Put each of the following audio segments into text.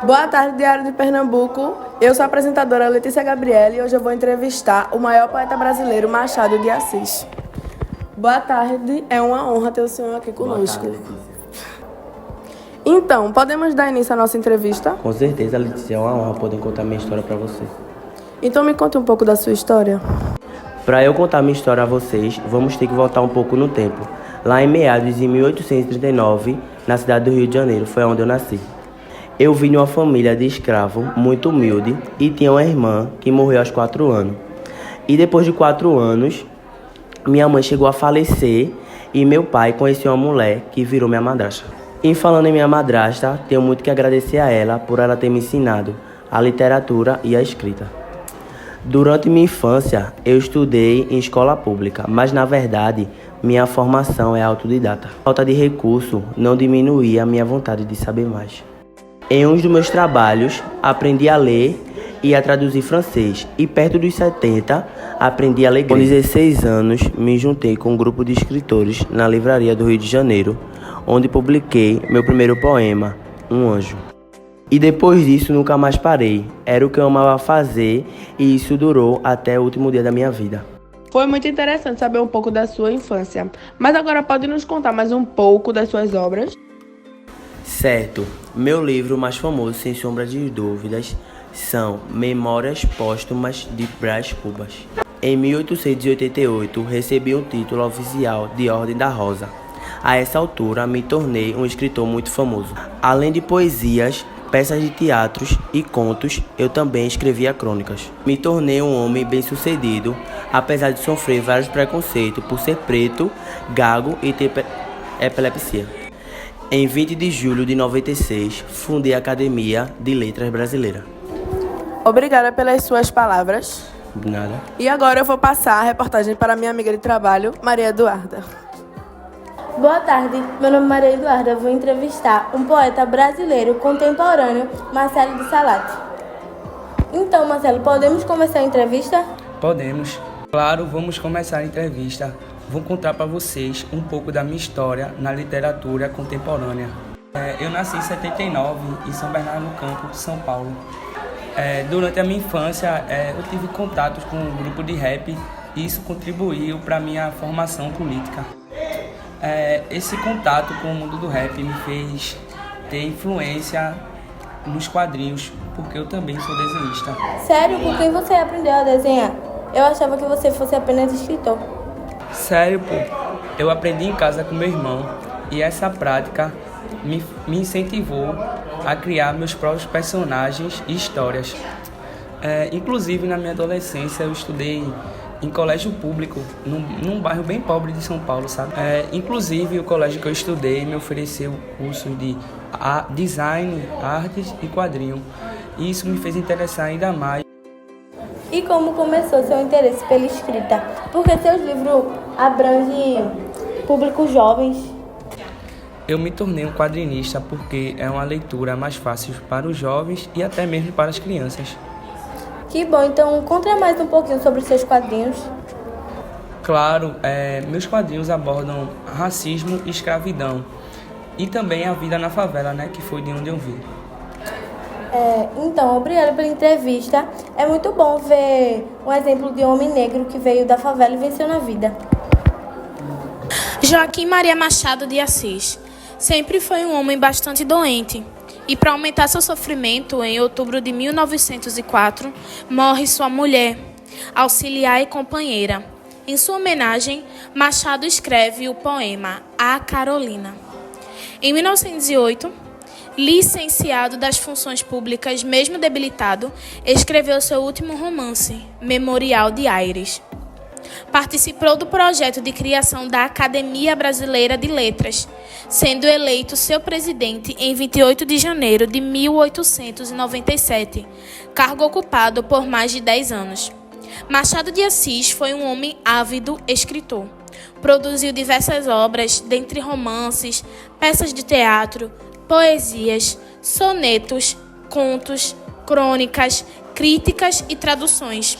Boa tarde, Diário de Pernambuco. Eu sou a apresentadora Letícia Gabriele e hoje eu vou entrevistar o maior poeta brasileiro, Machado de Assis. Boa tarde, é uma honra ter o senhor aqui conosco. Boa tarde, Letícia. Então, podemos dar início à nossa entrevista? Com certeza, Letícia, é uma honra poder contar minha história para você. Então me conte um pouco da sua história. Para eu contar minha história a vocês, vamos ter que voltar um pouco no tempo. Lá em meados de 1839, na cidade do Rio de Janeiro, foi onde eu nasci. Eu vim de uma família de escravo muito humilde e tinha uma irmã que morreu aos 4 anos. E depois de 4 anos, minha mãe chegou a falecer e meu pai conheceu uma mulher que virou minha madrasta. E falando em minha madrasta, tenho muito que agradecer a ela por ela ter me ensinado a literatura e a escrita. Durante minha infância, eu estudei em escola pública, mas na verdade, minha formação é autodidata. A falta de recurso não diminuía a minha vontade de saber mais. Em um dos meus trabalhos, aprendi a ler e a traduzir francês, e perto dos 70, aprendi a ler grego. Com 16 anos, me juntei com um grupo de escritores na livraria do Rio de Janeiro, onde publiquei meu primeiro poema, Um Anjo. E depois disso, nunca mais parei. Era o que eu amava fazer e isso durou até o último dia da minha vida. Foi muito interessante saber um pouco da sua infância, mas agora pode nos contar mais um pouco das suas obras? Certo, meu livro mais famoso, sem sombra de dúvidas, são Memórias Póstumas de Brás Cubas. Em 1888, recebi um título oficial de Ordem da Rosa. A essa altura, me tornei um escritor muito famoso. Além de poesias, peças de teatros e contos, eu também escrevia crônicas. Me tornei um homem bem-sucedido, apesar de sofrer vários preconceitos por ser preto, gago e ter epilepsia. Em 20 de julho de 96, fundei a Academia de Letras Brasileira. Obrigada pelas suas palavras. Nada. E agora eu vou passar a reportagem para minha amiga de trabalho, Maria Eduarda. Boa tarde, meu nome é Maria Eduarda. Eu vou entrevistar um poeta brasileiro contemporâneo, Marcelo de Salati. Então, Marcelo, podemos começar a entrevista? Podemos. Claro, vamos começar a entrevista. Vou contar para vocês um pouco da minha história na literatura contemporânea. Eu nasci em 79, em São Bernardo do Campo, São Paulo. Durante a minha infância, eu tive contatos com um grupo de rap e isso contribuiu para a minha formação política. Esse contato com o mundo do rap me fez ter influência nos quadrinhos, porque eu também sou desenhista. Sério? Com quem você aprendeu a desenhar? Eu achava que você fosse apenas escritor. Sério, pô. Eu aprendi em casa com meu irmão e essa prática me incentivou a criar meus próprios personagens e histórias. Inclusive, na minha adolescência, eu estudei em colégio público, num bairro bem pobre de São Paulo, sabe? Inclusive, o colégio que eu estudei me ofereceu cursos de design, artes e quadrinho. E isso me fez interessar ainda mais. E como começou seu interesse pela escrita? Porque seus livros abrangem públicos jovens. Eu me tornei um quadrinista porque é uma leitura mais fácil para os jovens e até mesmo para as crianças. Que bom, então conta mais um pouquinho sobre seus quadrinhos. Claro, meus quadrinhos abordam racismo e escravidão. E também a vida na favela, né, que foi de onde eu vim. Então, obrigada pela entrevista. É muito bom ver um exemplo de um homem negro que veio da favela e venceu na vida. Joaquim Maria Machado de Assis sempre foi um homem bastante doente e, para aumentar seu sofrimento, em outubro de 1904, morre sua mulher, auxiliar e companheira. Em sua homenagem, Machado escreve o poema A Carolina. Em 1908, licenciado das funções públicas, mesmo debilitado, escreveu seu último romance, Memorial de Aires. Participou do projeto de criação da Academia Brasileira de Letras, sendo eleito seu presidente em 28 de janeiro de 1897, cargo ocupado por mais de 10 anos. Machado de Assis foi um homem ávido escritor. Produziu diversas obras, dentre romances, peças de teatro, poesias, sonetos, contos, crônicas, críticas e traduções.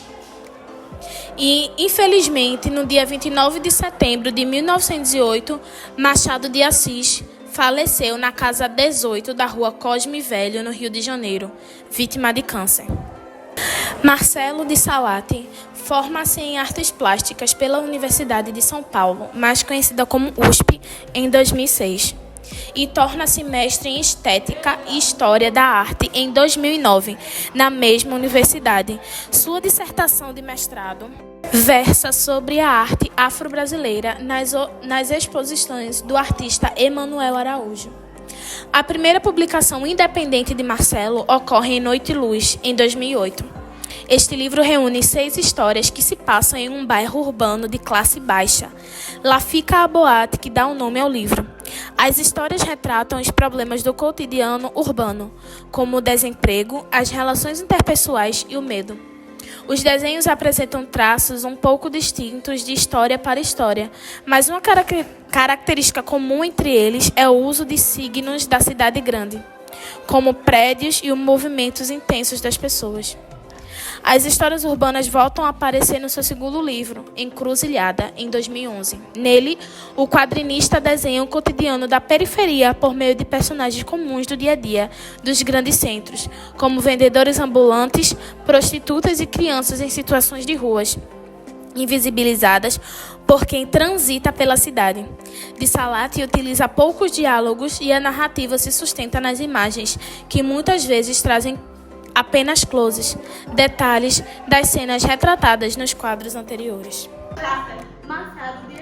E, infelizmente, no dia 29 de setembro de 1908, Machado de Assis faleceu na casa 18 da rua Cosme Velho, no Rio de Janeiro, vítima de câncer. Marcelo de Salati forma-se em artes plásticas pela Universidade de São Paulo, mais conhecida como USP, em 2006. E torna-se mestre em Estética e História da Arte em 2009, na mesma universidade. Sua dissertação de mestrado versa sobre a arte afro-brasileira nas exposições do artista Emanuel Araújo. A primeira publicação independente de Marcelo ocorre em Noite e Luz, em 2008. Este livro reúne 6 histórias que se passam em um bairro urbano de classe baixa. Lá fica a boate que dá o nome ao livro. As histórias retratam os problemas do cotidiano urbano, como o desemprego, as relações interpessoais e o medo. Os desenhos apresentam traços um pouco distintos de história para história, mas uma característica comum entre eles é o uso de signos da cidade grande, como prédios e os movimentos intensos das pessoas. As histórias urbanas voltam a aparecer no seu segundo livro, Encruzilhada, em 2011. Nele, o quadrinista desenha o cotidiano da periferia por meio de personagens comuns do dia a dia dos grandes centros, como vendedores ambulantes, prostitutas e crianças em situações de ruas, invisibilizadas por quem transita pela cidade. De Salati utiliza poucos diálogos e a narrativa se sustenta nas imagens, que muitas vezes trazem apenas closes, detalhes das cenas retratadas nos quadros anteriores. Marcelo de